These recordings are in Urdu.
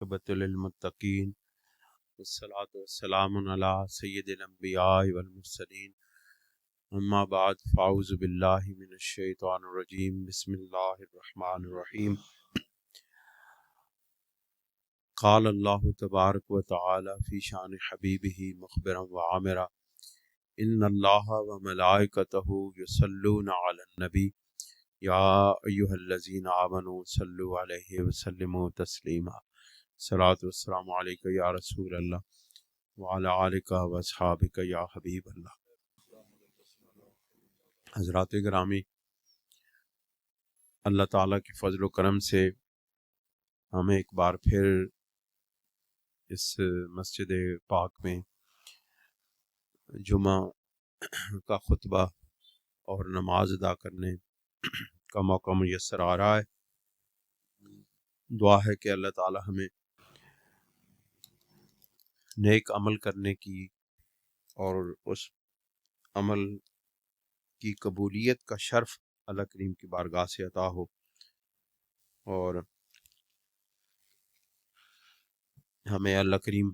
عاقبۃ للمتقین والصلاۃ والسلام علی سید الانبیاء والمرسلین اما بعد فاعوذ باللہ من الشیطان الرجیم بسم اللہ الرحمن الرحیم قال اللہ تبارک و تعالی فی شان حبیبہ مخبرا وعامرا ان اللہ وملائکتہ یصلون علی النبی یا ایھا الذین آمنوا صلوا علیہ وسلموا تسلیما صلاۃ والسلام علیک یا رسول اللہ وعلی آلک واصحابک یا حبیب اللہ۔ حضرات گرامی، اللہ تعالیٰ کی فضل و کرم سے ہمیں ایک بار پھر اس مسجد پاک میں جمعہ کا خطبہ اور نماز ادا کرنے کا موقع میسر آ رہا ہے۔ دعا ہے کہ اللہ تعالیٰ ہمیں نیک عمل کرنے کی اور اس عمل کی قبولیت کا شرف اللہ کریم کی بارگاہ سے عطا ہو، اور ہمیں اللہ کریم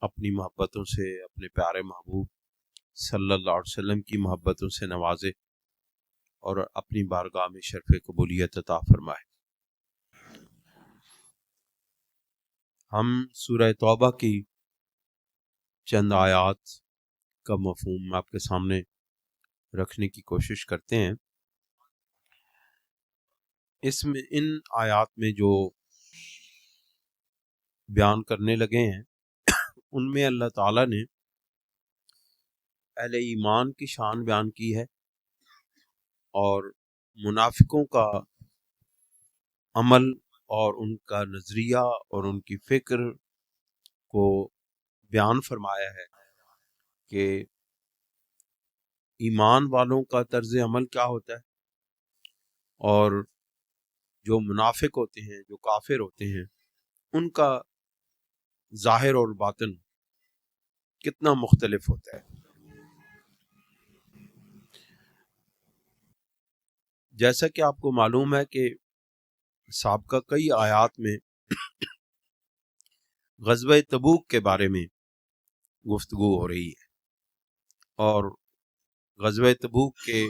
اپنی محبتوں سے، اپنے پیارے محبوب صلی اللہ علیہ وسلم کی محبتوں سے نوازے اور اپنی بارگاہ میں شرف قبولیت عطا فرمائے۔ ہم سورہ توبہ کی چند آیات کا مفہوم آپ کے سامنے رکھنے کی کوشش کرتے ہیں۔ اس میں ان آیات میں جو بیان کرنے لگے ہیں ان میں اللہ تعالیٰ نے اہل ایمان کی شان بیان کی ہے اور منافقوں کا عمل اور ان کا نظریہ اور ان کی فکر کو بیان فرمایا ہے کہ ایمان والوں کا طرز عمل کیا ہوتا ہے اور جو منافق ہوتے ہیں، جو کافر ہوتے ہیں، ان کا ظاہر اور باطن کتنا مختلف ہوتا ہے۔ جیسا کہ آپ کو معلوم ہے کہ سابقہ کئی آیات میں غزوہ تبوک کے بارے میں گفتگو ہو رہی ہے، اور غزوہ تبوک کے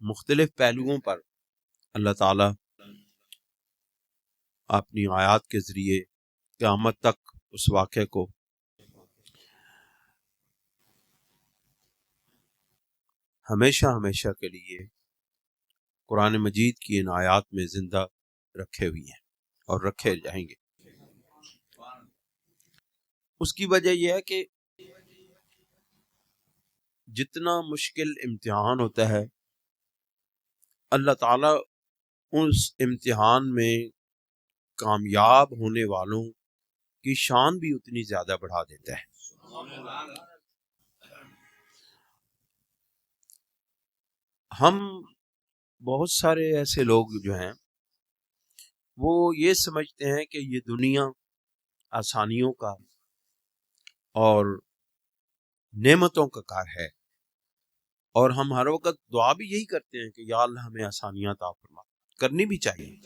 مختلف پہلوؤں پر اللہ تعالیٰ اپنی آیات کے ذریعے قیامت تک اس واقعے کو ہمیشہ ہمیشہ کے لیے قرآن مجید کی ان آیات میں زندہ رکھے ہوئی ہیں اور رکھے جائیں گے۔ اس کی وجہ یہ ہے کہ جتنا مشکل امتحان ہوتا ہے، اللہ تعالیٰ اس امتحان میں کامیاب ہونے والوں کی شان بھی اتنی زیادہ بڑھا دیتا ہے۔ ہم بہت سارے ایسے لوگ جو ہیں وہ یہ سمجھتے ہیں کہ یہ دنیا آسانیوں کا اور نعمتوں کا کار ہے، اور ہم ہر وقت دعا بھی یہی کرتے ہیں کہ یا اللہ ہمیں آسانیاں عطا فرما، کرنی بھی چاہیے۔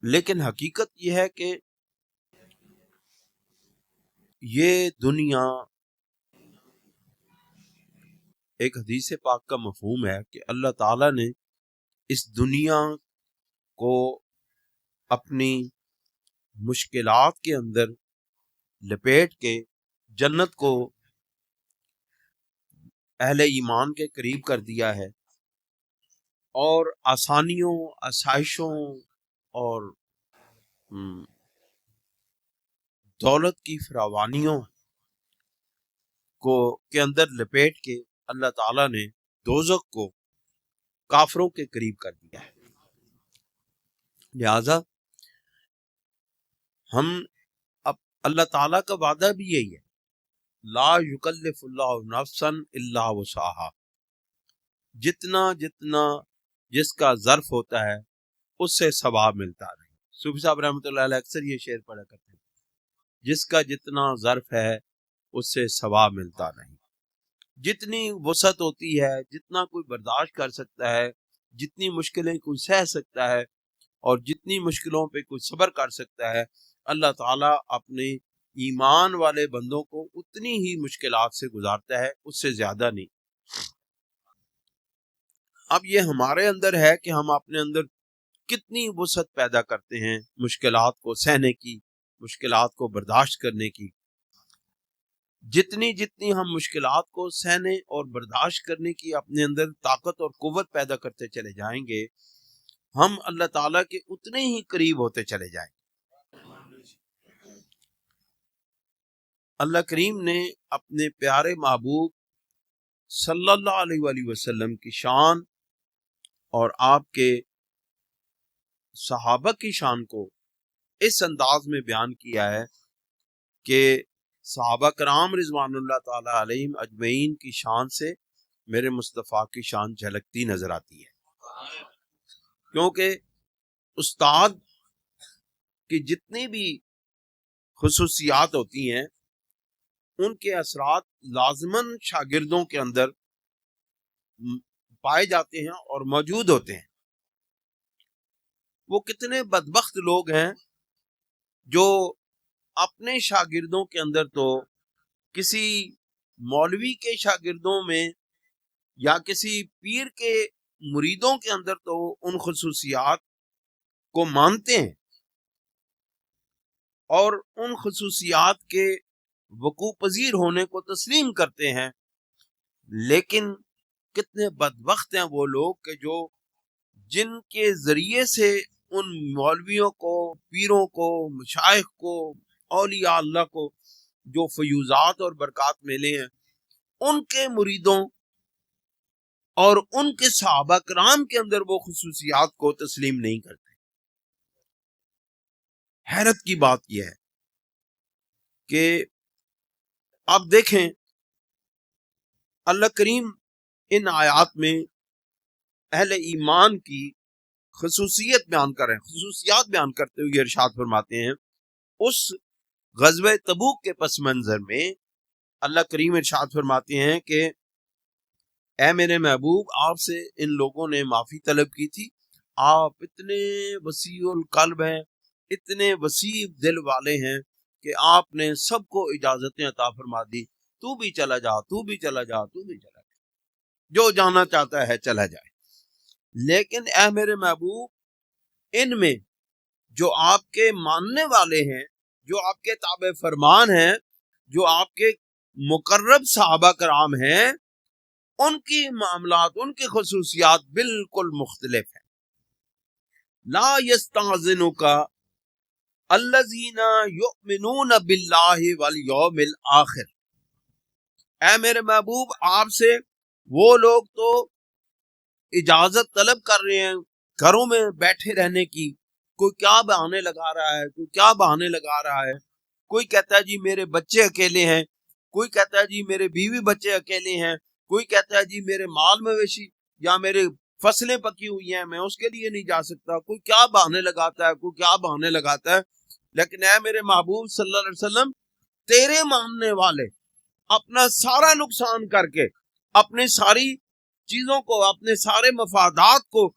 لیکن حقیقت یہ ہے کہ یہ دنیا، ایک حدیث پاک کا مفہوم ہے کہ اللہ تعالیٰ نے اس دنیا کو اپنی مشکلات کے اندر لپیٹ کے جنت کو اہل ایمان کے قریب کر دیا ہے، اور آسانیوں، آسائشوں اور دولت کی فراوانیوں کو کے اندر لپیٹ کے اللہ تعالیٰ نے دوزخ کو کافروں کے قریب کر دیا ہے۔ لہذا ہم اب اللہ تعالیٰ کا وعدہ بھی یہی ہے، لا یکلف اللہ نفسا الا وسعها، جتنا جس کا ظرف ہوتا ہے اس سے ثواب ملتا نہیں۔ صوفی صاحب رحمۃ اللہ علیہ اکثر یہ شعر پڑھا کرتے ہیں، جس کا جتنا ظرف ہے اس سے ثواب ملتا نہیں۔ جتنی وسعت ہوتی ہے، جتنا کوئی برداشت کر سکتا ہے، جتنی مشکلیں کوئی سہ سکتا ہے، اور جتنی مشکلوں پہ کوئی صبر کر سکتا ہے اللہ تعالیٰ اپنے ایمان والے بندوں کو اتنی ہی مشکلات سے گزارتا ہے، اس سے زیادہ نہیں۔ اب یہ ہمارے اندر ہے کہ ہم اپنے اندر کتنی وسعت پیدا کرتے ہیں مشکلات کو سہنے کی، مشکلات کو برداشت کرنے کی۔ جتنی ہم مشکلات کو سہنے اور برداشت کرنے کی اپنے اندر طاقت اور قوت پیدا کرتے چلے جائیں گے، ہم اللہ تعالیٰ کے اتنے ہی قریب ہوتے چلے جائیں گے۔ اللہ کریم نے اپنے پیارے محبوب صلی اللہ علیہ وآلہ وسلم کی شان اور آپ کے صحابہ کی شان کو اس انداز میں بیان کیا ہے کہ صحابہ کرام رضوان اللہ تعالی علیہم اجمعین کی شان سے میرے مصطفیٰ کی شان جھلکتی نظر آتی ہے، کیونکہ استاد کی جتنی بھی خصوصیات ہوتی ہیں ان کے اثرات لازماً شاگردوں کے اندر پائے جاتے ہیں اور موجود ہوتے ہیں۔ وہ کتنے بدبخت لوگ ہیں جو اپنے شاگردوں کے اندر تو کسی مولوی کے شاگردوں میں یا کسی پیر کے مریدوں کے اندر تو ان خصوصیات کو مانتے ہیں اور ان خصوصیات کے وقوع پذیر ہونے کو تسلیم کرتے ہیں، لیکن کتنے بدبخت ہیں وہ لوگ کہ جو جن کے ذریعے سے ان مولویوں کو، پیروں کو، مشائخ کو، اولیاء اللہ کو جو فیوزات اور برکات ملے ہیں ان کے مریدوں اور ان کے صحابہ کرام کے اندر وہ خصوصیات کو تسلیم نہیں کرتے۔ حیرت کی بات یہ ہے کہ آپ دیکھیں اللہ کریم ان آیات میں اہل ایمان کی خصوصیت بیان کر رہے ہیں، خصوصیات بیان کرتے ہوئے ارشاد فرماتے ہیں اس غزوہ تبوک کے پس منظر میں اللہ کریم ارشاد فرماتے ہیں کہ اے میرے محبوب آپ سے ان لوگوں نے معافی طلب کی تھی، آپ اتنے وسیع القلب ہیں، اتنے وسیع دل والے ہیں کہ آپ نے سب کو اجازتیں عطا فرما دی، تو بھی چلا جا، تو بھی چلا جا، تو بھی چلا جا، جو جانا چاہتا ہے چلا جائے۔ لیکن اے میرے محبوب ان میں جو آپ کے ماننے والے ہیں، جو آپ کے تابع فرمان ہیں، جو آپ کے مقرب صحابہ کرام ہیں، ان کی معاملات، ان کی خصوصیات بالکل مختلف ہیں۔ لا یستأذنک الذین یؤمنون باللہ والیوم الآخر، اے میرے محبوب آپ سے وہ لوگ تو اجازت طلب کر رہے ہیں گھروں میں بیٹھے رہنے کی، کوئی کیا بہانے لگا رہا ہے، کوئی کیا بہانے لگا رہا ہے، کوئی کہتا ہے جی میرے بچے اکیلے ہیں، کوئی کہتا ہے جی میرے بیوی بچے اکیلے ہیں، کوئی کہتا ہے جی میرے مال مویشی یا میرے فصلیں پکی ہوئی ہیں میں اس کے لیے نہیں جا سکتا، کوئی کیا بہانے لگاتا ہے، کوئی کیا بہانے لگاتا ہے۔ لیکن اے میرے محبوب صلی اللہ علیہ وسلم تیرے ماننے والے اپنا سارا نقصان کر کے، اپنے ساری چیزوں کو، اپنے سارے مفادات کو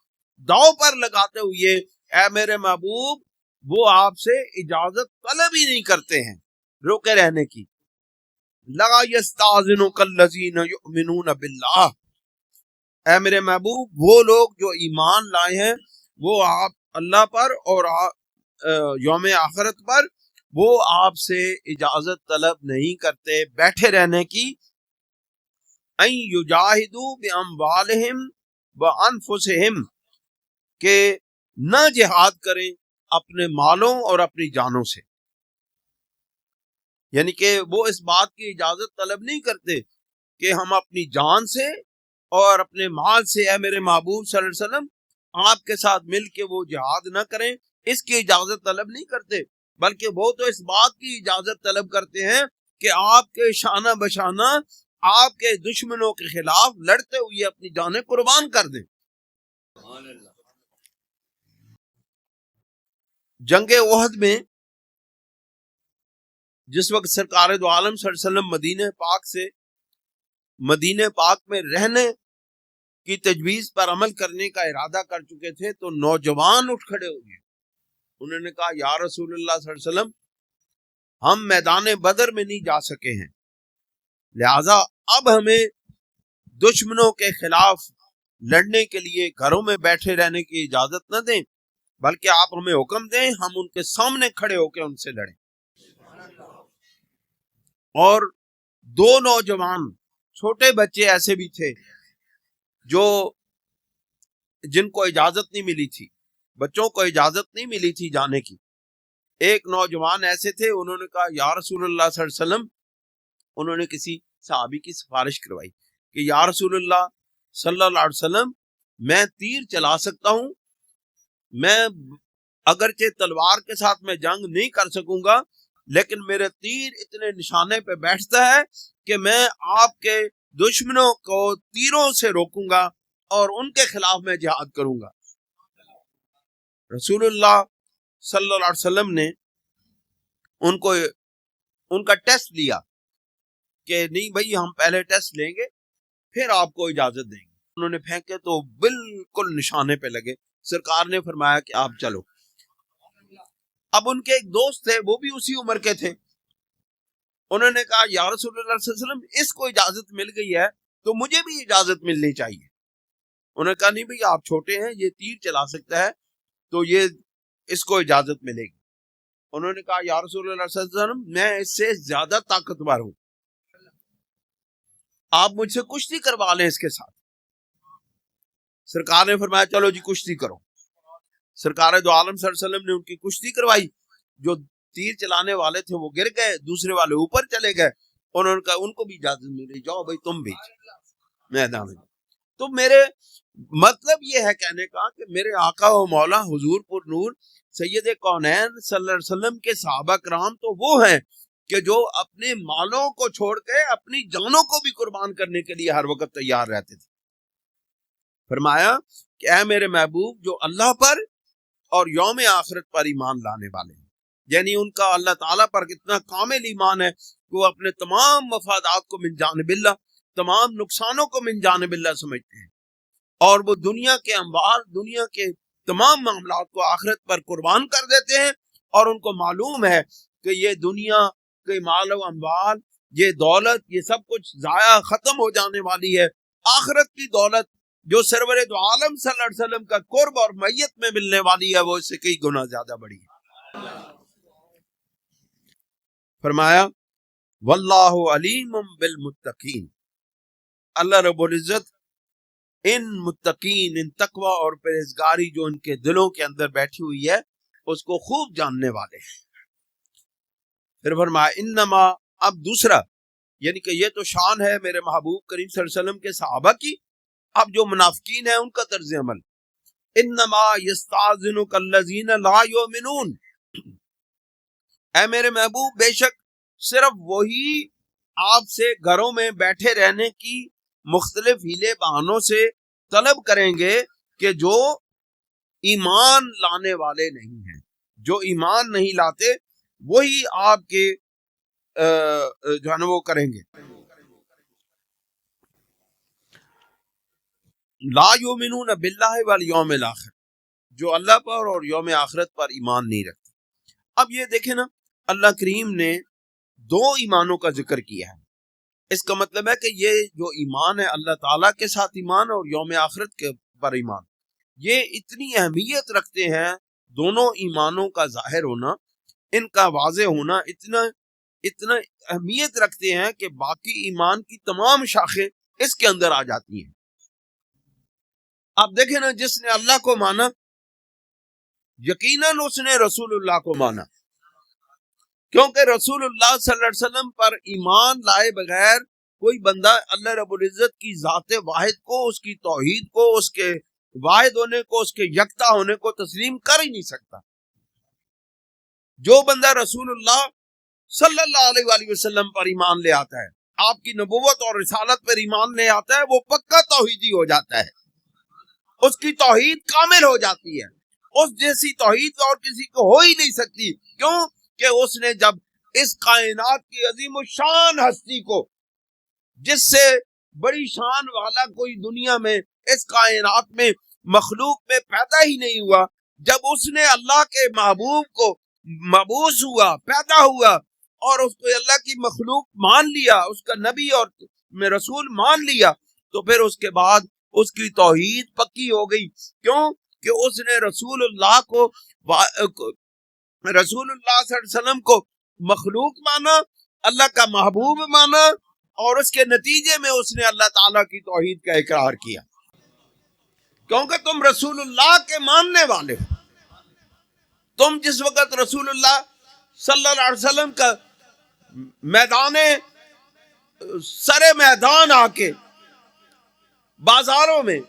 داؤ پر لگاتے ہوئے اے میرے محبوب وہ آپ سے اجازت طلب ہی نہیں کرتے ہیں روکے رہنے کی۔ لا یستأذنک الذین یؤمنون باللہ، اے میرے محبوب وہ لوگ جو ایمان لائے ہیں وہ آپ اللہ پر اور یوم آخرت پر، وہ آپ سے اجازت طلب نہیں کرتے بیٹھے رہنے کی۔ ان یجاہدوا باموالہم وانفسہم، کہ نہ جہاد کریں اپنے مالوں اور اپنی جانوں سے، یعنی کہ وہ اس بات کی اجازت طلب نہیں کرتے کہ ہم اپنی جان سے اور اپنے مال سے اے میرے محبوب صلی اللہ علیہ وسلم آپ کے ساتھ مل کے وہ جہاد نہ کریں، اس کی اجازت طلب نہیں کرتے، بلکہ وہ تو اس بات کی اجازت طلب کرتے ہیں کہ آپ کے شانہ بشانہ آپ کے دشمنوں کے خلاف لڑتے ہوئے اپنی جانیں قربان کر دیں۔ جنگ احد میں جس وقت سرکار دو عالم صلی اللہ علیہ وسلم مدینہ پاک میں رہنے کی تجویز پر عمل کرنے کا ارادہ کر چکے تھے تو نوجوان اٹھ کھڑے ہو گئے. انہوں نے کہا یا رسول اللہ صلی اللہ علیہ وسلم ہم میدان بدر میں نہیں جا سکے ہیں، لہذا اب ہمیں دشمنوں کے خلاف لڑنے کے لیے گھروں میں بیٹھے رہنے کی اجازت نہ دیں، بلکہ آپ ہمیں حکم دیں ہم ان کے سامنے کھڑے ہو کے ان سے لڑیں. اور دو نوجوان چھوٹے بچے ایسے بھی تھے جو جن کو اجازت نہیں ملی تھی، بچوں کو اجازت نہیں ملی تھی جانے کی. ایک نوجوان ایسے تھے، انہوں نے کہا یا رسول اللہ صلی اللہ علیہ وسلم، انہوں نے کسی صحابی کی سفارش کروائی کہ یا رسول اللہ صلی اللہ علیہ وسلم میں تیر چلا سکتا ہوں، میں اگرچہ تلوار کے ساتھ میں جنگ نہیں کر سکوں گا لیکن میرے تیر اتنے نشانے پہ بیٹھتا ہے کہ میں آپ کے دشمنوں کو تیروں سے روکوں گا اور ان کے خلاف میں جہاد کروں گا. رسول اللہ صلی اللہ علیہ وسلم نے ان کا ٹیسٹ لیا کہ نہیں بھائی ہم پہلے ٹیسٹ لیں گے پھر آپ کو اجازت دیں گے. انہوں نے پھینکے تو بالکل نشانے پہ لگے. سرکار نے فرمایا کہ آپ چلو. اب ان کے ایک دوست تھے، وہ بھی اسی عمر کے تھے. انہوں نے کہا یا رسول اللہ صلی اللہ علیہ وسلم اس کو اجازت مل گئی ہے تو مجھے بھی اجازت ملنی چاہیے. انہوں نے کہا نہیں بھئی آپ چھوٹے ہیں، یہ تیر چلا سکتا ہے تو یہ اس کو اجازت ملے گی. انہوں نے کہا یا رسول اللہ صلی اللہ علیہ وسلم میں اس سے زیادہ طاقتور ہوں، آپ مجھ سے کشتی کروا لیں اس کے ساتھ. سرکار نے فرمایا چلو جی کشتی کرو. سرکار دو عالم صلی اللہ علیہ وسلم نے ان کی کشتی کروائی. جو تیر چلانے والے تھے وہ گر گئے، دوسرے والے اوپر چلے گئے. انہوں نے کہا ان کو بھی اجازت ملی، جاؤ بھائی تم بھی میدان میں. تو میرے مطلب یہ ہے کہنے کا کہ میرے آقا و مولا حضور پر نور سید کونین صلی اللہ علیہ وسلم کے صحابہ کرام تو وہ ہیں کہ جو اپنے مالوں کو چھوڑ کے اپنی جانوں کو بھی قربان کرنے کے لیے ہر وقت تیار رہتے تھے. فرمایا کہ اے میرے محبوب جو اللہ پر اور یوم آخرت پر ایمان لانے والے ہیں، یعنی ان کا اللہ تعالیٰ پر کتنا کامل ایمان ہے کہ وہ اپنے تمام مفادات کو من جانب اللہ، تمام نقصانوں کو من جانب اللہ سمجھتے ہیں، اور وہ دنیا کے اموال، دنیا کے تمام معاملات کو آخرت پر قربان کر دیتے ہیں. اور ان کو معلوم ہے کہ یہ دنیا کے مال و اموال، یہ دولت، یہ سب کچھ ضائع ختم ہو جانے والی ہے. آخرت کی دولت جو سرور دو عالم صلی اللہ علیہ وسلم کا قرب اور میت میں ملنے والی ہے وہ اس سے کئی گنا زیادہ بڑی ہے. فرمایا واللہ علیم بالمتقین، اللہ رب العزت ان متقین، ان تقوی اور پرہیزگاری جو ان کے دلوں کے اندر بیٹھی ہوئی ہے اس کو خوب جاننے والے ہیں. پھر فرمایا انما، اب دوسرا یعنی کہ یہ تو شان ہے میرے محبوب کریم صلی اللہ علیہ وسلم کے صحابہ کی، اب جو منافقین ہیں ان کا طرز عمل. انما یستاذنک الذین لا یؤمنون، اے میرے محبوب بے شک صرف وہی آپ سے گھروں میں بیٹھے رہنے کی مختلف ہیلے بہانوں سے طلب کریں گے کہ جو ایمان لانے والے نہیں ہیں، جو ایمان نہیں لاتے وہی آپ کے جو ہے نا وہ کریں گے. لا یؤمنون باللہ والیوم الاخر، جو اللہ پر اور یوم آخرت پر ایمان نہیں رکھتے. اب یہ دیکھیں نا، اللہ کریم نے دو ایمانوں کا ذکر کیا ہے. اس کا مطلب ہے کہ یہ جو ایمان ہے اللہ تعالیٰ کے ساتھ ایمان اور یوم آخرت کے پر ایمان، یہ اتنی اہمیت رکھتے ہیں. دونوں ایمانوں کا ظاہر ہونا، ان کا واضح ہونا اتنا اہمیت رکھتے ہیں کہ باقی ایمان کی تمام شاخیں اس کے اندر آ جاتی ہیں. آپ دیکھیں نا، جس نے اللہ کو مانا یقیناً اس نے رسول اللہ کو مانا، کیونکہ رسول اللہ صلی اللہ علیہ وسلم پر ایمان لائے بغیر کوئی بندہ اللہ رب العزت کی ذات واحد کو، اس کی توحید کو، اس کے واحد ہونے کو، اس کے یکتا ہونے کو تسلیم کر ہی نہیں سکتا. جو بندہ رسول اللہ صلی اللہ علیہ وآلہ وسلم پر ایمان لے آتا ہے، آپ کی نبوت اور رسالت پر ایمان لے آتا ہے، وہ پکا توحیدی ہو جاتا ہے. اس کی توحید کامل ہو جاتی ہے. اس جیسی توحید اور کسی کو ہو ہی نہیں سکتی. کیوں کہ اس نے جب اس کائنات کی عظیم الشان ہستی کو، جس سے بڑی شان والا کوئی دنیا میں اس کائنات میں مخلوق میں پیدا ہی نہیں ہوا جب اس نے اللہ کے محبوب کو مبعوث ہوا، پیدا ہوا اور اس کو اللہ کی مخلوق مان لیا، اس کا نبی اور میں رسول مان لیا، تو پھر اس کے بعد اس کی توحید پکی ہو گئی۔ کیوں کہ اس نے رسول اللہ رسول اللہ صلی اللہ علیہ وسلم کو مخلوق مانا، اللہ کا محبوب مانا، اور اس کے نتیجے میں اس نے اللہ تعالیٰ کی توحید کا اقرار کیا، کیونکہ تم رسول اللہ کے ماننے والے ہو۔ تم جس وقت رسول اللہ صلی اللہ علیہ وسلم کا سرے میدان آ کے بازاروں میں،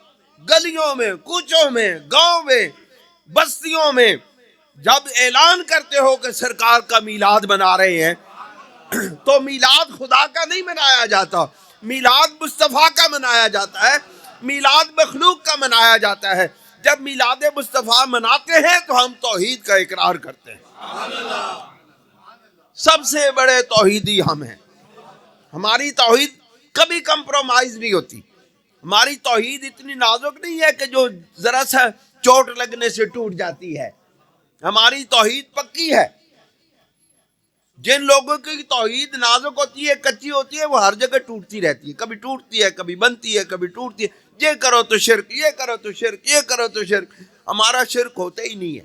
گلیوں میں، کوچوں میں، گاؤں میں، بستیوں میں جب اعلان کرتے ہو کہ سرکار کا میلاد منا رہے ہیں، تو میلاد خدا کا نہیں منایا جاتا، میلاد مصطفیٰ کا منایا جاتا ہے، میلاد مخلوق کا منایا جاتا ہے۔ جب میلاد مصطفیٰ مناتے ہیں تو ہم توحید کا اقرار کرتے ہیں۔ سب سے بڑے توحیدی ہم ہیں۔ ہماری توحید کبھی کمپرومائز نہیں ہوتی۔ ہماری توحید اتنی نازک نہیں ہے کہ جو ذرا سا چوٹ لگنے سے ٹوٹ جاتی ہے۔ ہماری توحید پکی ہے۔ جن لوگوں کی توحید نازک ہوتی ہے، کچی ہوتی ہے، وہ ہر جگہ ٹوٹتی رہتی ہے، کبھی ٹوٹتی ہے، کبھی بنتی ہے، کبھی ٹوٹتی ہے۔ یہ کرو تو شرک، یہ کرو تو شرک، یہ کرو تو شرک۔ ہمارا شرک ہوتا ہی نہیں ہے۔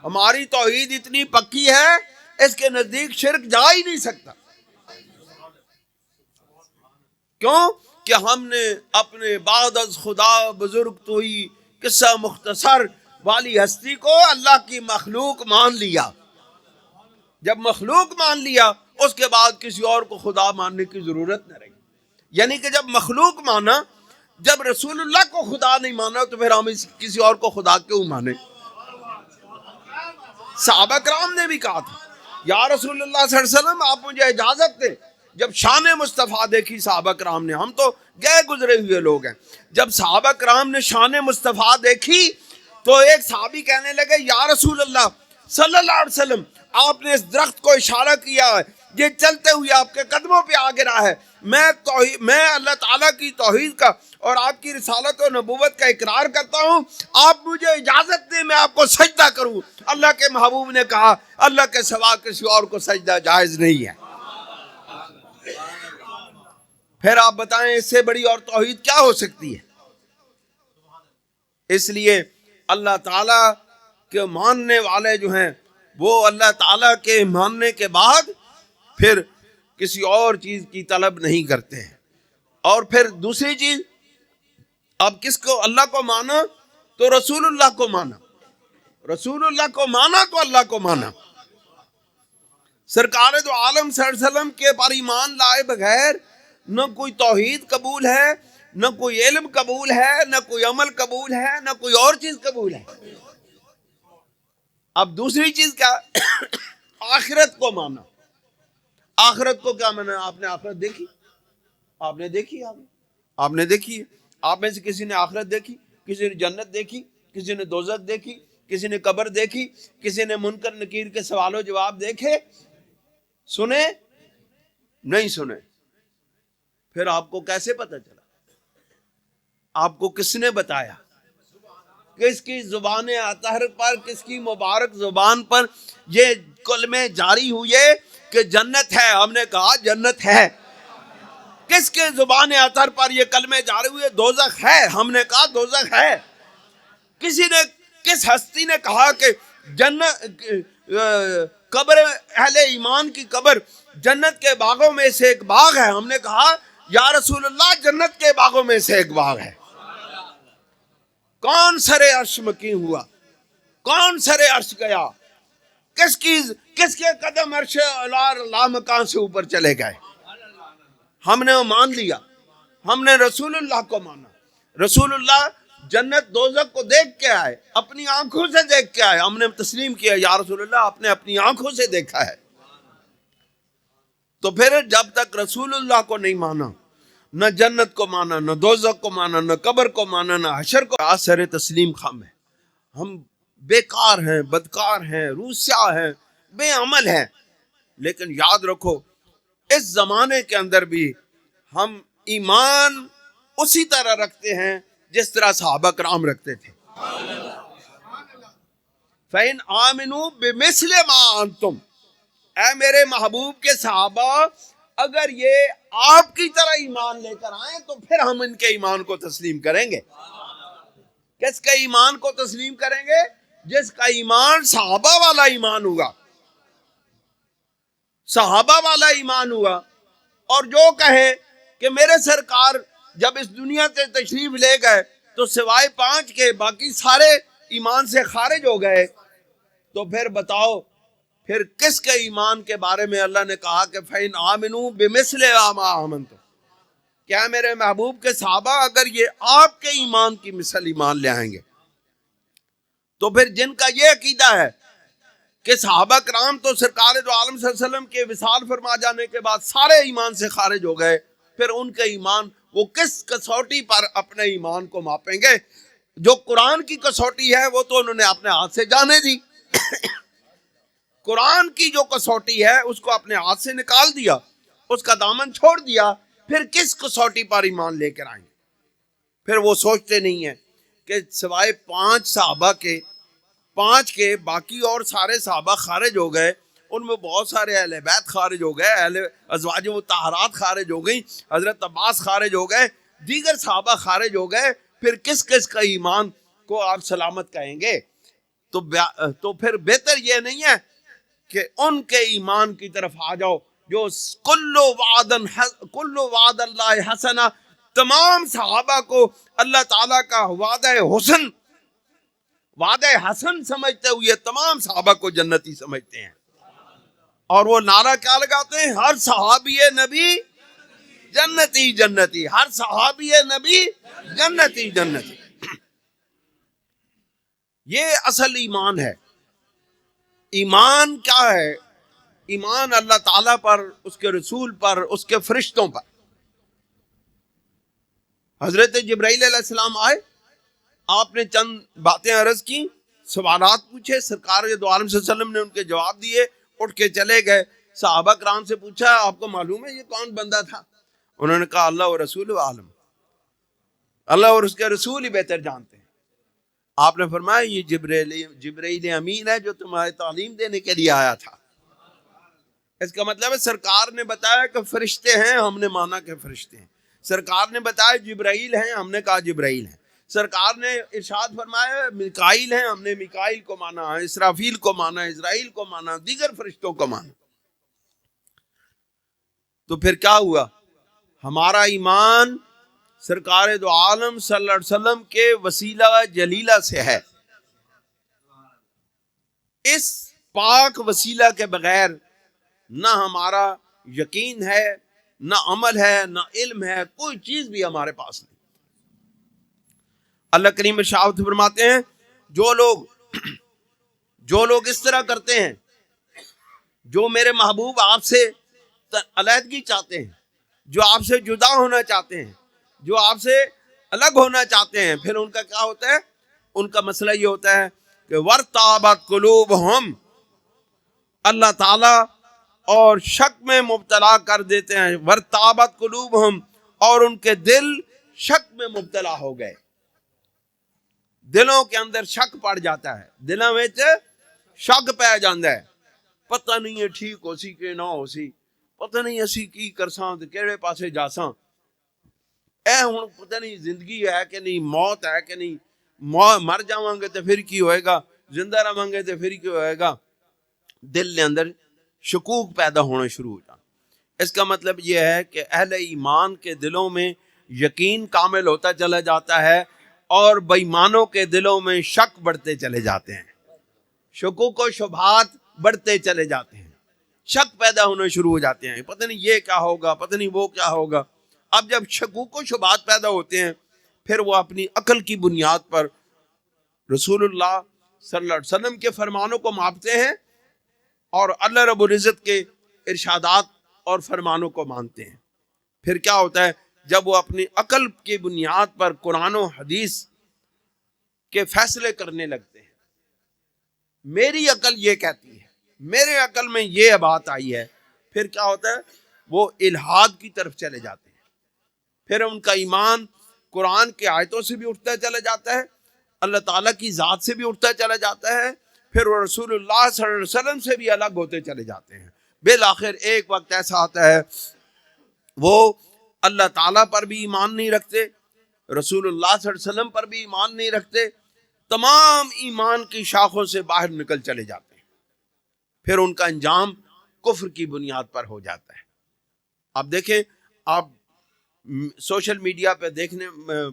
ہماری توحید اتنی پکی ہے، اس کے نزدیک شرک جا ہی نہیں سکتا۔ کیوں کہ ہم نے اپنے بعد از خدا بزرگ تو ہی قصہ مختصر والی ہستی کو اللہ کی مخلوق مان لیا۔ جب مخلوق مان لیا، اس کے بعد کسی اور کو خدا ماننے کی ضرورت نہ رہی۔ یعنی کہ جب مخلوق مانا، جب رسول اللہ کو خدا نہیں مانا، تو پھر ہم کسی اور کو خدا کیوں مانے؟ صحابہ کرام نے بھی کہا تھا، یا رسول اللہ صلی اللہ علیہ وسلم آپ مجھے اجازت دیں۔ جب شان مصطفیٰ دیکھی صحابہ کرام نے، ہم تو گئے گزرے ہوئے لوگ ہیں، جب صحابہ کرام نے شان مصطفیٰ دیکھی تو ایک صحابی کہنے لگے، یا رسول اللہ صلی اللہ علیہ وسلم، آپ نے اس درخت کو اشارہ کیا ہے، یہ چلتے ہوئے آپ کے قدموں پہ آ گرا ہے، میں اللہ تعالیٰ کی توحید کا اور آپ کی رسالت و نبوت کا اقرار کرتا ہوں، آپ مجھے اجازت دیں میں آپ کو سجدہ کروں۔ اللہ کے محبوب نے کہا، اللہ کے سوا کسی اور کو سجدہ جائز نہیں ہے۔ پھر آپ بتائیں اس سے بڑی اور توحید کیا ہو سکتی ہے؟ اس لیے اللہ تعالیٰ کے ماننے والے جو ہیں، وہ اللہ تعالیٰ کے ماننے کے بعد پھر کسی اور چیز کی طلب نہیں کرتے ہیں۔ اور پھر دوسری چیز، اب کس کو؟ اللہ کو مانا تو رسول اللہ کو مانا، رسول اللہ کو مانا تو اللہ کو مانا۔ سرکار دو عالم صلی اللہ علیہ وسلم کے پر ایمان لائے بغیر نہ کوئی توحید قبول ہے، نہ کوئی علم قبول ہے، نہ کوئی عمل قبول ہے، نہ کوئی اور چیز قبول ہے۔ اب دوسری چیز کیا؟ آخرت کو مانا۔ آخرت کو کیا مانا؟ آپ نے آخرت دیکھی؟ آپ نے دیکھی؟ آپ نے دیکھی ہے؟ آپ میں سے کسی نے آخرت دیکھی؟ کسی نے جنت دیکھی؟ کسی نے دوزخ دیکھی؟ کسی نے قبر دیکھی؟ کسی نے منکر نکیر کے سوال و جواب دیکھے؟ سنے؟ نہیں سنے۔ پھر آپ کو کیسے پتہ چلا؟ آپ کو کس نے بتایا؟ کس کی زبان اطہر پر، کس کی مبارک زبان پر یہ کلمے جاری ہوئے کہ جنت ہے؟ ہم نے کہا جنت ہے۔ کس کے زبان اطہر پر یہ کلمے جاری ہوئے دوزخ ہے؟ ہم نے کہا دوزخ ہے۔ کس ہستی نے کہا کہ جنت قبر اہل ایمان کی قبر جنت کے باغوں میں سے ایک باغ ہے؟ ہم نے کہا یا رسول اللہ جنت کے باغوں میں سے ایک باغ ہے۔ کون سرے عرش مکی ہوا؟ کون سرے عرش گیا؟ کس کے قدم عرش اعلیٰ مکان سے اوپر چلے گئے؟ ہم نے مان لیا، ہم نے رسول اللہ کو مانا۔ رسول اللہ جنت دوزخ کو دیکھ کے آئے، اپنی آنکھوں سے دیکھ کے آئے، ہم نے تسلیم کیا یا رسول اللہ آپ نے اپنی آنکھوں سے دیکھا ہے۔ تو پھر جب تک رسول اللہ کو نہیں مانا، نہ جنت کو مانا، نہ دوزخ کو مانا، نہ قبر کو مانا، نہ حشر کو، اثر تسلیم خم ہے۔ ہم بیکار ہیں، بدکار ہیں، روح سیاہ ہیں، بے عمل ہیں۔ لیکن یاد رکھو اس زمانے کے اندر بھی ہم ایمان اسی طرح رکھتے ہیں جس طرح صحابہ کرام رکھتے تھے. فَإِنْ آمِنُوا بِمِثْلِ مَا أَنْتُمْ، اے میرے محبوب کے صحابہ اگر یہ آپ کی طرح ایمان لے کر آئیں تو پھر ہم ان کے ایمان کو تسلیم کریں گے. کس کے ایمان کو تسلیم کریں گے؟ جس کا ایمان صحابہ والا ایمان ہوگا، صحابہ والا ایمان ہوا. اور جو کہے کہ میرے سرکار جب اس دنیا سے تشریف لے گئے تو سوائے 5 کے باقی سارے ایمان سے خارج ہو گئے، تو پھر بتاؤ پھر کس کے ایمان کے بارے میں اللہ نے کہا کہ فَإِنْ آمِنُوا بِمِثْلِ مَا آمَنْتُمْ؟ کیا میرے محبوب کے صحابہ اگر یہ آپ کے ایمان کی مثل ایمان لے آئیں گے تو پھر جن کا یہ عقیدہ ہے کہ صحابہ کرام تو سرکار دو عالم صلی اللہ علیہ وسلم کے وصال فرما جانے کے بعد سارے ایمان سے خارج ہو گئے، پھر ان کے ایمان وہ کس کسوٹی پر اپنے ایمان کو ماپیں گے؟ جو قرآن کی کسوٹی ہے وہ تو انہوں نے اپنے ہاتھ سے جانے دی. قرآن کی جو کسوٹی ہے اس کو اپنے ہاتھ سے نکال دیا، اس کا دامن چھوڑ دیا، پھر کس کسوٹی پر ایمان لے کر آئیں گے؟ پھر وہ سوچتے نہیں ہیں کہ سوائے 5 صحابہ کے 5 کے باقی اور سارے صحابہ خارج ہو گئے، ان میں بہت سارے اہل بیت خارج ہو گئے، اہل ازواج مطہرات خارج ہو گئیں، حضرت عباس خارج ہو گئے، دیگر صحابہ خارج ہو گئے، پھر کس کس کا ایمان کو آپ سلامت کہیں گے؟ تو پھر بہتر یہ نہیں ہے کہ ان کے ایمان کی طرف آ جاؤ جو کل وعد اللہ حسنہ، تمام صحابہ کو اللہ تعالیٰ کا وعدہ حسن سمجھتے ہوئے تمام صحابہ کو جنتی سمجھتے ہیں. اور وہ نعرہ کیا لگاتے ہیں؟ ہر صحابی نبی جنتی جنتی، ہر صحابی نبی جنتی جنتی. یہ اصل ایمان ہے. ایمان کیا ہے؟ ایمان اللہ تعالیٰ پر، اس کے رسول پر، اس کے فرشتوں پر. حضرت جبرائیل علیہ السلام آئے، آپ نے چند باتیں عرض کی، سوالات پوچھے، سرکار دو عالم صلی اللہ علیہ وسلم نے ان کے جواب دیے، اٹھ کے چلے گئے. صحابہ کرام سے پوچھا آپ کو معلوم ہے یہ کون بندہ تھا؟ انہوں نے کہا اللہ و رسول عالم، اللہ اور اس کے رسول ہی بہتر جانتے ہیں. آپ نے فرمایا یہ جبرائیل امین ہے جو تمہارے تعلیم دینے کے لیے آیا تھا. اس کا مطلب ہے سرکار نے بتایا کہ فرشتے ہیں، ہم نے مانا کہ فرشتے ہیں. سرکار نے بتایا جبرائیل ہیں، ہم نے کہا جبرائیل ہیں. سرکار نے ارشاد فرمایا میکائیل ہیں، ہم نے میکائیل کو مانا، اسرافیل کو مانا، اسرائیل کو مانا، دیگر فرشتوں کو مانا. تو پھر کیا ہوا؟ ہمارا ایمان سرکار دو عالم صلی اللہ علیہ وسلم کے وسیلہ جلیلہ سے ہے. اس پاک وسیلہ کے بغیر نہ ہمارا یقین ہے، نہ عمل ہے، نہ علم ہے، کوئی چیز بھی ہمارے پاس نہیں. اللہ کریم ارشاد فرماتے ہیں جو لوگ اس طرح کرتے ہیں، جو میرے محبوب آپ سے علیحدگی چاہتے ہیں، جو آپ سے جدا ہونا چاہتے ہیں، جو آپ سے الگ ہونا چاہتے ہیں، پھر ان کا کیا ہوتا ہے؟ ان کا مسئلہ یہ ہوتا ہے کہ وَارْتَابَتْ قُلُوبُهُمْ، اللہ تعالیٰ اور شک میں مبتلا کر دیتے ہیں. وَارْتَابَتْ قُلُوبُهُمْ، اور ان کے دل شک میں مبتلا ہو گئے. دلوں کے اندر شک پڑ جاتا ہے، دلوں میں شک پہ جاندہ ہے. پتہ نہیں ہے ٹھیک ہو سی کہ نہ ہو سی، پتہ نہیں اسی کی کرساں تے کیڑے پاسے جاساں، اے ہن پتہ نہیں زندگی ہے کہ نہیں، موت ہے کہ نہیں، مر جاواں گے تے پھر کی ہوئے گا، زندہ رہاں گے تے پھر کی ہوئے گا. دل کے اندر شکوک پیدا ہونا شروع ہو جاتا. اس کا مطلب یہ ہے کہ اہل ایمان کے دلوں میں یقین کامل ہوتا چلا جاتا ہے اور بے ایمانوں کے دلوں میں شک بڑھتے چلے جاتے ہیں، شکوک و شبہات بڑھتے چلے جاتے ہیں، شک پیدا ہونا شروع ہو جاتے ہیں. پتہ نہیں یہ کیا ہوگا، پتہ نہیں وہ کیا ہوگا. اب جب شکوک و شبہات پیدا ہوتے ہیں پھر وہ اپنی عقل کی بنیاد پر رسول اللہ صلی اللہ علیہ وسلم کے فرمانوں کو مانتے ہیں اور اللہ رب العزت کے ارشادات اور فرمانوں کو مانتے ہیں. پھر کیا ہوتا ہے؟ جب وہ اپنی عقل کی بنیاد پر قرآن و حدیث کے فیصلے کرنے لگتے ہیں، میری عقل یہ کہتی ہے، میرے عقل میں یہ بات آئی ہے، پھر کیا ہوتا ہے؟ وہ الہاد کی طرف چلے جاتے ہیں. پھر ان کا ایمان قرآن کی آیتوں سے بھی اٹھتا چلا جاتا ہے، اللہ تعالیٰ کی ذات سے بھی اٹھتا چلا جاتا ہے، پھر وہ رسول اللہ صلی اللہ علیہ وسلم سے بھی الگ ہوتے چلے جاتے ہیں۔ بالآخر ایک وقت ایسا آتا ہے وہ اللہ تعالیٰ پر بھی ایمان نہیں رکھتے، رسول اللہ صلی اللہ علیہ وسلم پر بھی ایمان نہیں رکھتے، تمام ایمان کی شاخوں سے باہر نکل چلے جاتے ہیں، پھر ان کا انجام کفر کی بنیاد پر ہو جاتا ہے۔ آپ دیکھیں، آپ سوشل میڈیا پہ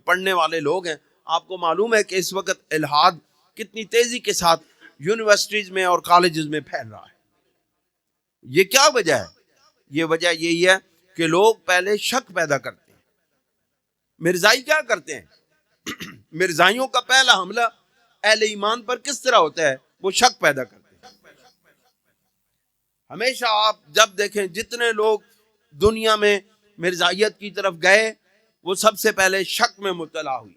پڑھنے والے لوگ ہیں، آپ کو معلوم ہے کہ اس وقت الحاد کتنی تیزی کے ساتھ یونیورسٹیز میں اور کالجز میں پھیل رہا ہے۔ یہ کیا وجہ ہے؟ یہ وجہ یہی ہے کہ لوگ پہلے شک پیدا کرتے ہیں۔ مرزائی کیا کرتے ہیں؟ مرزائیوں کا پہلا حملہ اہل ایمان پر کس طرح ہوتا ہے؟ وہ شک پیدا کرتے ہیں۔ ہمیشہ آپ جب دیکھیں جتنے لوگ دنیا میں مرزائیت کی طرف گئے، وہ سب سے پہلے شک میں مبتلا ہوئے۔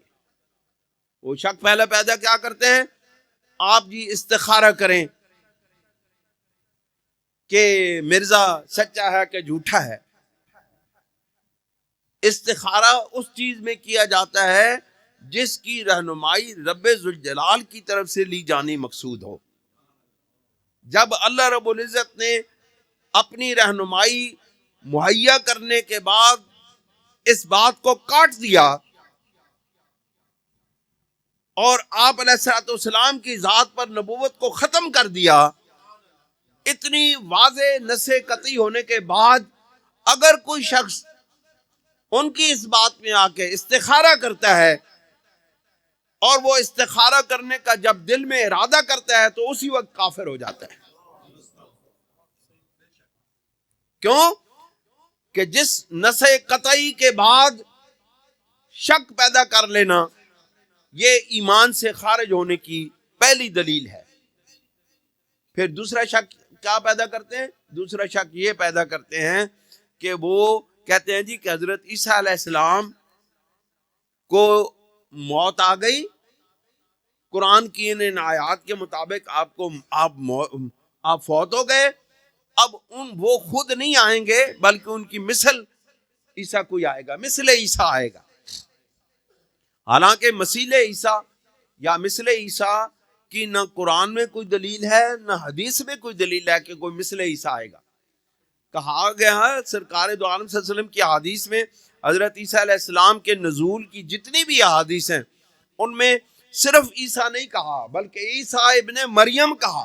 وہ شک پہلے پیدا کیا کرتے ہیں؟ آپ جی استخارہ کریں کہ مرزا سچا ہے کہ جھوٹا ہے۔ استخارہ اس چیز میں کیا جاتا ہے جس کی رہنمائی رب ذوالجلال کی طرف سے لی جانی مقصود ہو۔ جب اللہ رب العزت نے اپنی رہنمائی مہیا کرنے کے بعد اس بات کو کاٹ دیا اور آپ علیہ الصلوۃ والسلام کی ذات پر نبوت کو ختم کر دیا، اتنی واضح نص قطعی ہونے کے بعد اگر کوئی شخص ان کی اس بات میں آ کے استخارہ کرتا ہے اور وہ استخارہ کرنے کا جب دل میں ارادہ کرتا ہے تو اسی وقت کافر ہو جاتا ہے۔ کیوں؟ کہ جس نص قطعی کے بعد شک پیدا کر لینا، یہ ایمان سے خارج ہونے کی پہلی دلیل ہے۔ پھر دوسرا شک کیا پیدا کرتے ہیں؟ دوسرا شک یہ پیدا کرتے ہیں کہ وہ کہتے ہیں جی کہ حضرت عیسیٰ علیہ السلام کو موت آ گئی، قرآن کی ان آیات کے مطابق آپ فوت ہو گئے، اب وہ خود نہیں آئیں گے بلکہ ان کی مثل عیسیٰ کوئی آئے گا، مثل عیسیٰ آئے گا۔ حالانکہ مثیل عیسیٰ یا مثل عیسیٰ کی نہ قرآن میں کوئی دلیل ہے نہ حدیث میں کوئی دلیل ہے کہ کوئی مثل عیسیٰ آئے گا۔ کہا گیا ہے سرکار دو عالم صلی اللہ علیہ وسلم کی احادیث میں حضرت عیسیٰ علیہ السلام کے نزول کی جتنی بھی احادیث ہیں ان میں صرف عیسیٰ نہیں کہا بلکہ عیسیٰ ابن مریم کہا،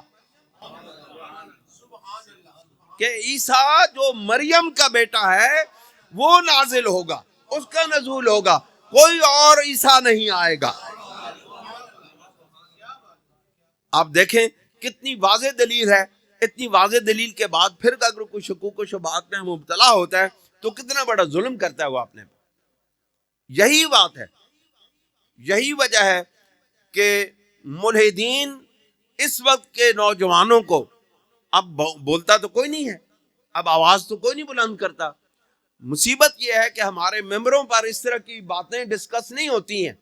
کہ عیسیٰ جو مریم کا بیٹا ہے وہ نازل ہوگا، اس کا نزول ہوگا، کوئی اور عیسیٰ نہیں آئے گا۔ آپ دیکھیں کتنی واضح دلیل ہے۔ اتنی واضح دلیل کے بعد پھر اگر کوئی شکوک و شبہات میں مبتلا ہوتا ہے تو کتنا بڑا ظلم کرتا ہے وہ اپنے پر۔ یہی بات ہے، یہی وجہ ہے کہ ملحدین اس وقت کے نوجوانوں کو، اب بولتا تو کوئی نہیں ہے، اب آواز تو کوئی نہیں بلند کرتا۔ مصیبت یہ ہے کہ ہمارے ممبروں پر اس طرح کی باتیں ڈسکس نہیں ہوتی ہیں،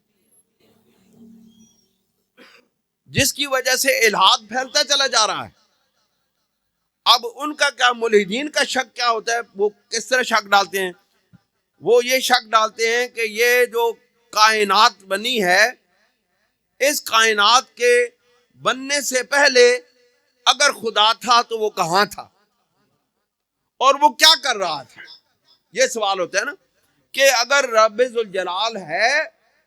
جس کی وجہ سے الحاد پھیلتا چلا جا رہا ہے۔ اب ان کا کیا، ملحدین کا شک کیا ہوتا ہے؟ وہ کس طرح شک ڈالتے ہیں؟ وہ یہ شک ڈالتے ہیں کہ یہ جو کائنات بنی ہے، اس کائنات کے بننے سے پہلے اگر خدا تھا تو وہ کہاں تھا اور وہ کیا کر رہا تھا؟ یہ سوال ہوتا ہے نا، کہ اگر رب ذوالجلال ہے،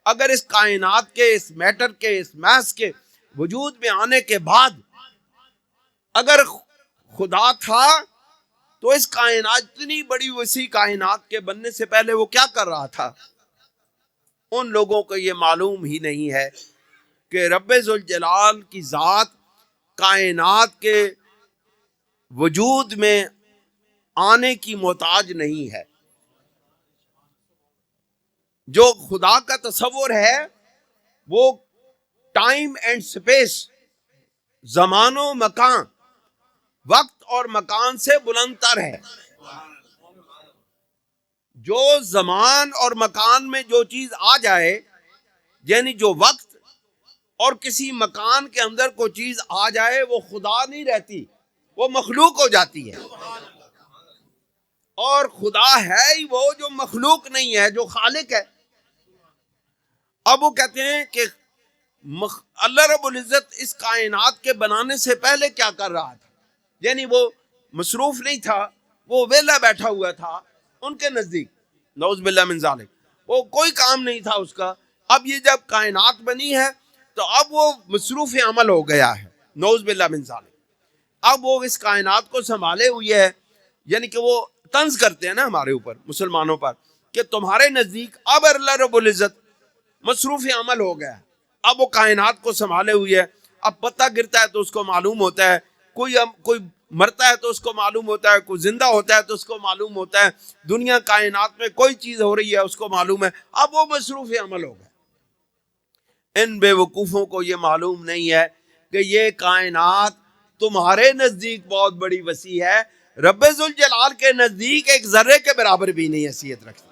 اگر اس کائنات کے، اس میٹر کے، اس میس کے وجود میں آنے کے بعد اگر خدا تھا تو اس کائنات، اتنی بڑی وسیع کائنات کے بننے سے پہلے وہ کیا کر رہا تھا؟ ان لوگوں کو یہ معلوم ہی نہیں ہے کہ رب ذوالجلال کی ذات کائنات کے وجود میں آنے کی محتاج نہیں ہے۔ جو خدا کا تصور ہے وہ ٹائم اینڈ سپیس، زمان و مکان، وقت اور مکان سے بلند تر ہے۔ جو زمان اور مکان میں جو چیز آ جائے، یعنی جو وقت اور کسی مکان کے اندر کوئی چیز آ جائے، وہ خدا نہیں رہتی، وہ مخلوق ہو جاتی ہے۔ اور خدا ہے ہی وہ جو مخلوق نہیں ہے، جو خالق ہے۔ اب وہ کہتے ہیں کہ اللہ رب العزت اس کائنات کے بنانے سے پہلے کیا کر رہا تھا، یعنی وہ مصروف نہیں تھا، وہ ویلا بیٹھا ہوا تھا ان کے نزدیک، نعوذ باللہ من ذالک، وہ کوئی کام نہیں تھا اس کا۔ اب یہ جب کائنات بنی ہے تو اب وہ مصروف عمل ہو گیا ہے، نعوذ باللہ من ذالک۔ اب وہ اس کائنات کو سنبھالے ہوئے ہے، یعنی کہ وہ طنز کرتے ہیں نا ہمارے اوپر، مسلمانوں پر، کہ تمہارے نزدیک اب اللہ رب العزت مصروف عمل ہو گیا ہے، اب وہ کائنات کو سنبھالے ہوئے ہے۔ اب پتہ گرتا ہے تو اس کو معلوم ہوتا ہے، کوئی مرتا ہے تو اس کو معلوم ہوتا ہے، کوئی زندہ ہوتا ہے تو اس کو معلوم ہوتا ہے، دنیا کائنات میں کوئی چیز ہو رہی ہے اس کو معلوم ہے، اب وہ مصروف عمل ہو گیا۔ ان بے وقوفوں کو یہ معلوم نہیں ہے کہ یہ کائنات تمہارے نزدیک بہت بڑی وسیع ہے، رب ذوالجلال کے نزدیک ایک ذرے کے برابر بھی نہیں حیثیت رکھتی۔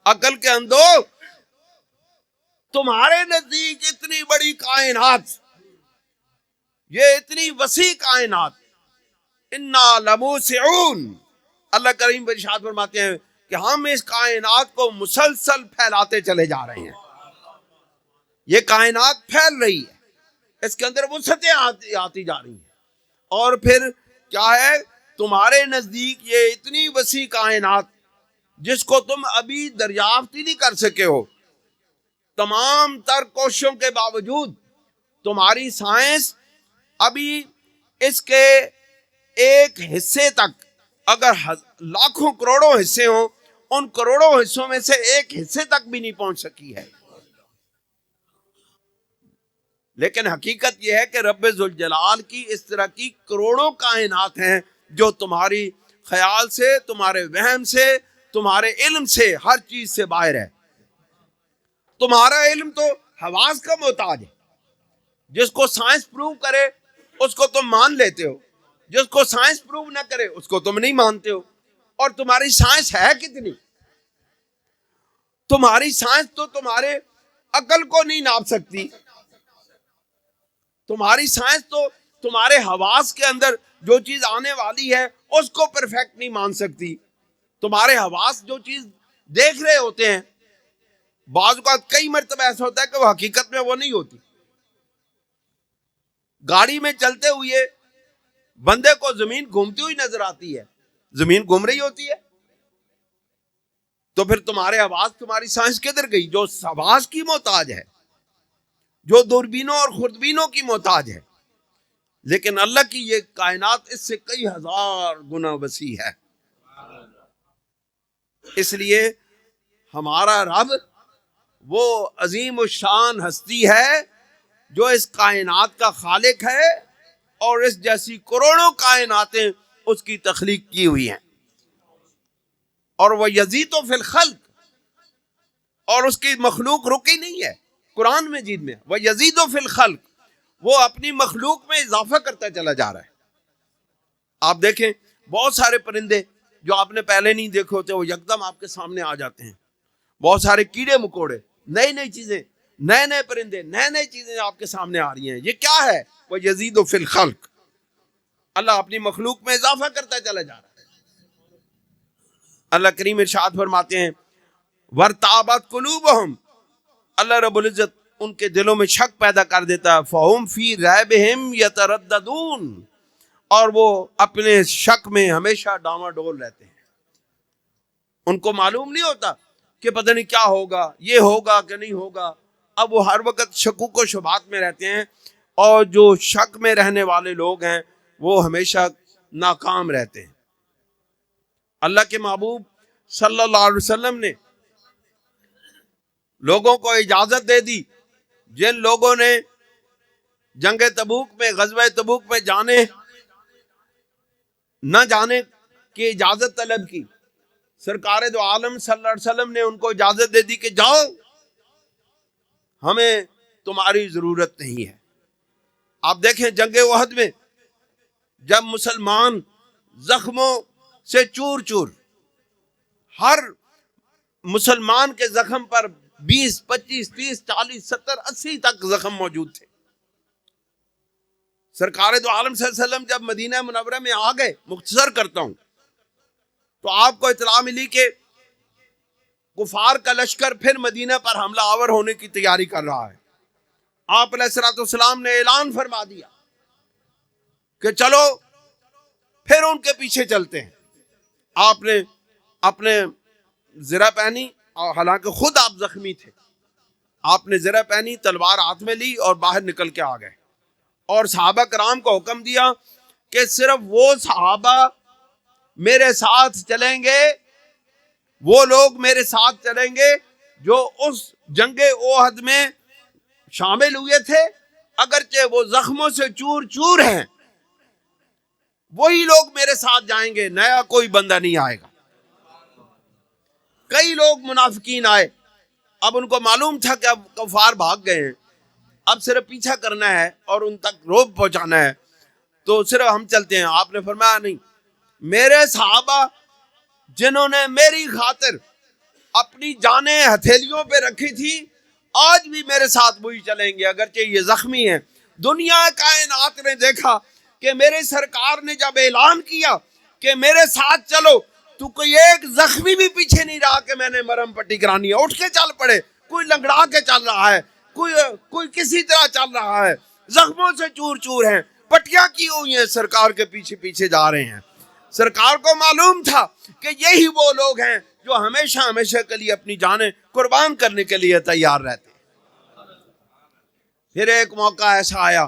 عقل کے اندھو، تمہارے نزدیک اتنی بڑی کائنات، یہ اتنی وسیع کائنات، انا لموسعون، اللہ کریم ارشاد فرماتے ہیں کہ ہم اس کائنات کو مسلسل پھیلاتے چلے جا رہے ہیں۔ یہ کائنات پھیل رہی ہے، اس کے اندر وسعتیں آتی جا رہی ہیں، اور پھر کیا ہے، تمہارے نزدیک یہ اتنی وسیع کائنات جس کو تم ابھی دریافت ہی نہیں کر سکے ہو، تمام تر کوششوں کے باوجود تمہاری سائنس ابھی اس کے ایک حصے تک، اگر لاکھوں کروڑوں حصے ہوں، ان کروڑوں حصوں میں سے ایک حصے تک بھی نہیں پہنچ سکی ہے۔ لیکن حقیقت یہ ہے کہ رب ذوالجلال کی اس طرح کی کروڑوں کائنات ہیں جو تمہاری خیال سے، تمہارے وہم سے، تمہارے علم سے، ہر چیز سے باہر ہے۔ تمہارا علم تو حواس کا محتاج ہے، جس کو سائنس پروو کرے اس کو تم مان لیتے ہو، جس کو سائنس پروو نہ کرے اس کو تم نہیں مانتے ہو۔ اور تمہاری سائنس ہے کتنی؟ تمہاری سائنس تو تمہارے عقل کو نہیں ناپ سکتی، تمہاری سائنس تو تمہارے حواس کے اندر جو چیز آنے والی ہے اس کو پرفیکٹ نہیں مان سکتی۔ تمہارے حواس جو چیز دیکھ رہے ہوتے ہیں، بعض اوقات کئی مرتبہ ایسا ہوتا ہے کہ وہ حقیقت میں وہ نہیں ہوتی۔ گاڑی میں چلتے ہوئے بندے کو زمین گھومتی ہوئی نظر آتی ہے، زمین گھوم رہی ہوتی ہے، تو پھر تمہارے حواس، تمہاری سائنس کدھر گئی جو حواس کی محتاج ہے، جو دوربینوں اور خوردبینوں کی محتاج ہے؟ لیکن اللہ کی یہ کائنات اس سے کئی ہزار گنا وسیع ہے۔ اس لیے ہمارا رب وہ عظیم الشان ہستی ہے جو اس کائنات کا خالق ہے، اور اس جیسی کروڑوں کائناتیں اس کی تخلیق کی ہوئی ہیں، اور وہ یزید فی الخلق، اور اس کی مخلوق رکی نہیں ہے۔ قرآن مجید میں وہ یزید فی الخلق، وہ اپنی مخلوق میں اضافہ کرتا چلا جا رہا ہے۔ آپ دیکھیں بہت سارے پرندے جو آپ نے پہلے نہیں دیکھے ہوتے وہ یکدم آپ کے سامنے آ جاتے ہیں، بہت سارے کیڑے مکوڑے، نئی نئی چیزیں، نئے نئے پرندے، نئے نئی چیزیں آپ کے سامنے آ رہی ہیں۔ یہ کیا ہے؟ وہ یزید فی الخلق، اللہ اپنی مخلوق میں اضافہ کرتا چلا جا رہا ہے۔ اللہ کریم ارشاد فرماتے ہیں وَارْتَابَتْ قُلُوبُهُمْ، اللہ رب العزت ان کے دلوں میں شک پیدا کر دیتا ہے، فَهُمْ فِي رَيْبِهِمْ يَتَرَدَّدُونَ، اور وہ اپنے شک میں ہمیشہ ڈاما ڈول رہتے ہیں۔ ان کو معلوم نہیں ہوتا کہ پتہ نہیں کیا ہوگا، یہ ہوگا کہ نہیں ہوگا، اب وہ ہر وقت شکوک و شبہات میں رہتے ہیں، اور جو شک میں رہنے والے لوگ ہیں وہ ہمیشہ ناکام رہتے ہیں۔ اللہ کے محبوب صلی اللہ علیہ وسلم نے لوگوں کو اجازت دے دی، جن لوگوں نے جنگ تبوک میں، غزوہ تبوک میں نہ جانے کی اجازت طلب کی، سرکار دو عالم صلی اللہ علیہ وسلم نے ان کو اجازت دے دی کہ جاؤ، ہمیں تمہاری ضرورت نہیں ہے۔ آپ دیکھیں جنگ احد میں جب مسلمان زخموں سے چور چور، ہر مسلمان کے زخم پر 20، 25، 30، 40، 70، 80 تک زخم موجود تھے۔ سرکار دو عالم صلی اللہ علیہ وسلم جب مدینہ منورہ میں آ گئے، مختصر کرتا ہوں، تو آپ کو اطلاع ملی کہ کفار کا لشکر پھر مدینہ پر حملہ آور ہونے کی تیاری کر رہا ہے. آپ علیہ الصلوۃ والسلام نے اعلان فرما دیا کہ چلو پھر ان کے پیچھے چلتے ہیں. آپ نے اپنے زرہ پہنی، اور حالانکہ خود آپ زخمی تھے، آپ نے زرہ پہنی، تلوار ہاتھ میں لی اور باہر نکل کے آ گئے، اور صحابہ کرام کو حکم دیا کہ صرف وہ صحابہ میرے ساتھ چلیں گے، وہ لوگ میرے ساتھ چلیں گے جو اس جنگ احد میں شامل ہوئے تھے، اگرچہ وہ زخموں سے چور چور ہیں، وہی لوگ میرے ساتھ جائیں گے، نیا کوئی بندہ نہیں آئے گا. کئی لوگ منافقین آئے، اب ان کو معلوم تھا کہ اب کفار بھاگ گئے ہیں، اب صرف پیچھا کرنا ہے اور ان تک روب پہنچانا ہے، تو صرف ہم چلتے ہیں. آپ نے فرمایا نہیں، میرے صحابہ جنہوں نے میری خاطر اپنی جانیں ہتھیلیوں پہ رکھی تھی، آج بھی میرے ساتھ وہی چلیں گے اگرچہ یہ زخمی ہیں. دنیا کائنات نے دیکھا کہ میرے سرکار نے جب اعلان کیا کہ میرے ساتھ چلو، تو کوئی ایک زخمی بھی پیچھے نہیں رہا کہ میں نے مرہم پٹی کرانی ہے، اٹھ کے چل پڑے. کوئی لنگڑا کے چل رہا ہے، کوئی کسی طرح چل رہا ہے، زخموں سے چور چور ہیں، پٹیاں کی ہوئی ہیں، سرکار کے پیچھے پیچھے جا رہے ہیں. سرکار کو معلوم تھا کہ یہی وہ لوگ ہیں جو ہمیشہ ہمیشہ کے لیے اپنی جانیں قربان کرنے کے لیے تیار رہتے. پھر ایک موقع ایسا آیا،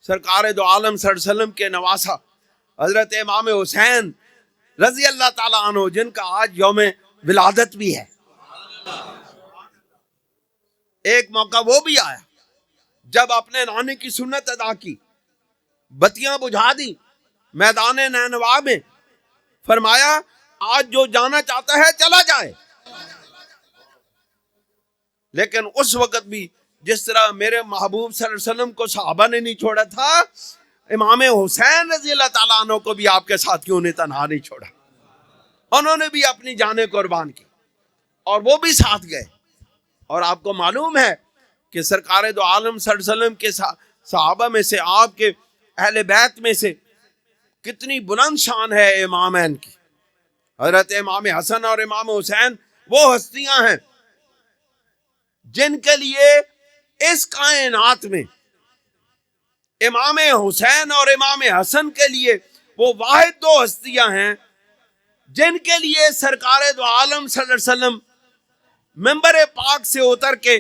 سرکار دو عالم صلی اللہ علیہ وسلم کے نواسا حضرت امام حسین رضی اللہ تعالیٰ عنہ، جن کا آج یوم ولادت بھی ہے، ایک موقع وہ بھی آیا جب اپنے نانے کی سنت ادا کی، بتیاں بجھا دی میدان نینوا میں، فرمایا آج جو جانا چاہتا ہے چلا جائے. لیکن اس وقت بھی جس طرح میرے محبوب صلی اللہ علیہ وسلم کو صحابہ نے نہیں چھوڑا تھا، امام حسین رضی اللہ تعالیٰ عنہ کو بھی آپ کے ساتھ کیوں نے تنہا نہیں چھوڑا. انہوں نے بھی اپنی جانیں قربان کی اور وہ بھی ساتھ گئے. اور آپ کو معلوم ہے کہ سرکار دو عالم صلی اللہ علیہ وسلم کے صحابہ میں سے، آپ کے اہل بیت میں سے کتنی بلند شان ہے امامین کی. حضرت امام حسن اور امام حسین وہ ہستیاں ہیں جن کے لیے اس کائنات میں امام حسین اور امام حسن کے لیے وہ واحد دو ہستیاں ہیں جن کے لیے سرکار دو عالم صلی اللہ علیہ وسلم منبر پاک سے اتر کے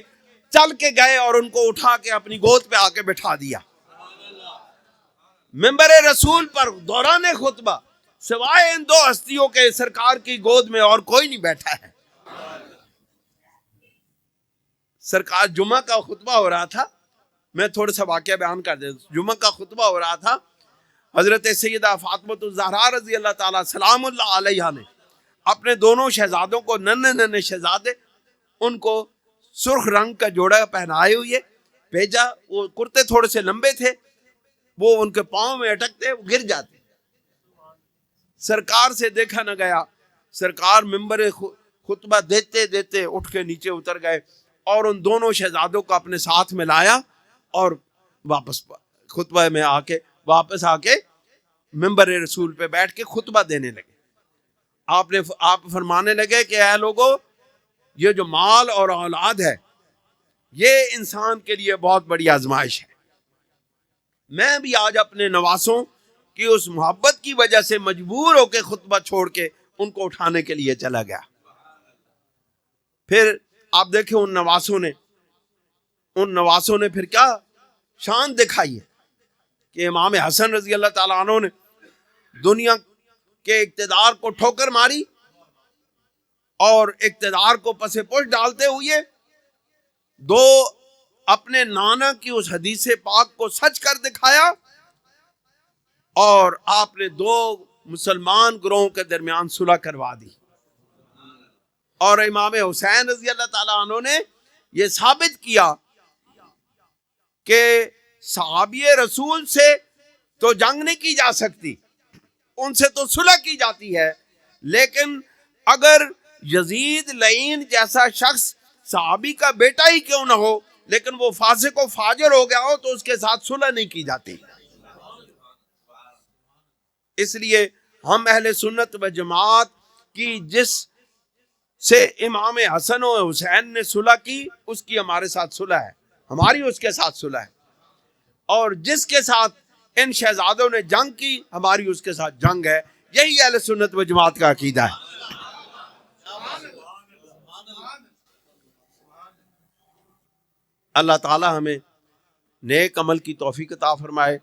چل کے گئے اور ان کو اٹھا کے اپنی گود پہ آ کے بٹھا دیا. منبر رسول پر دوران خطبہ سوائے ان دو ہستیوں کے سرکار کی گود میں اور کوئی نہیں بیٹھا ہے. سرکار جمعہ کا خطبہ ہو رہا تھا، میں تھوڑا سا واقعہ بیان کر دیتا ہوں. جمعہ کا خطبہ ہو رہا تھا، حضرت سیدہ فاطمہ الزہرا رضی اللہ تعالیٰ سلام اللہ علیہا نے اپنے دونوں شہزادوں کو، ننھے ننھے شہزادے، ان کو سرخ رنگ کا جوڑا پہنائے ہوئے بھیجا. وہ کرتے تھوڑے سے لمبے تھے، وہ ان کے پاؤں میں اٹکتے، وہ گر جاتے. سرکار سے دیکھا نہ گیا. سرکار منبر خطبہ دیتے دیتے اٹھ کے نیچے اتر گئے اور ان دونوں شہزادوں کو اپنے ساتھ میں لایا اور واپس خطبہ میں واپس آ کے منبر رسول پہ بیٹھ کے خطبہ دینے لگے. آپ فرمانے لگے کہ اے لوگو، یہ جو مال اور اولاد ہے یہ انسان کے لیے بہت بڑی آزمائش ہے. میں بھی آج اپنے نواسوں کی اس محبت کی وجہ سے مجبور ہو کے خطبہ چھوڑ کے ان کو اٹھانے کے لیے چلا گیا. پھر آپ دیکھیں ان نواسوں نے پھر کیا شان دکھائی ہے کہ امام حسن رضی اللہ تعالیٰ عنہ نے دنیا کے اقتدار کو ٹھوکر ماری اور اقتدار کو پس پش ڈالتے ہوئے دو اپنے نانا کی اس حدیث پاک کو سچ کر دکھایا، اور آپ نے دو مسلمان گروہوں کے درمیان صلح کروا دی. اور امام حسین رضی اللہ تعالیٰ عنہ نے یہ ثابت کیا کہ صحابی رسول سے تو جنگ نہیں کی جا سکتی، ان سے تو صلح کی جاتی ہے، لیکن اگر یزید لعین جیسا شخص صحابی کا بیٹا ہی کیوں نہ ہو لیکن وہ فاسق و فاجر ہو گیا ہو تو اس کے ساتھ صلح نہیں کی جاتی. اس لیے ہم اہل سنت و جماعت کی جس سے امام حسن و حسین نے صلح کی، اس کی ہمارے ساتھ صلح ہے، ہماری اس کے ساتھ صلح ہے، اور جس کے ساتھ ان شہزادوں نے جنگ کی ہماری اس کے ساتھ جنگ ہے۔ یہی اہل سنت و جماعت کا عقیدہ ہے۔ اللہ تعالی ہمیں نیک عمل کی توفیق عطا فرمائے۔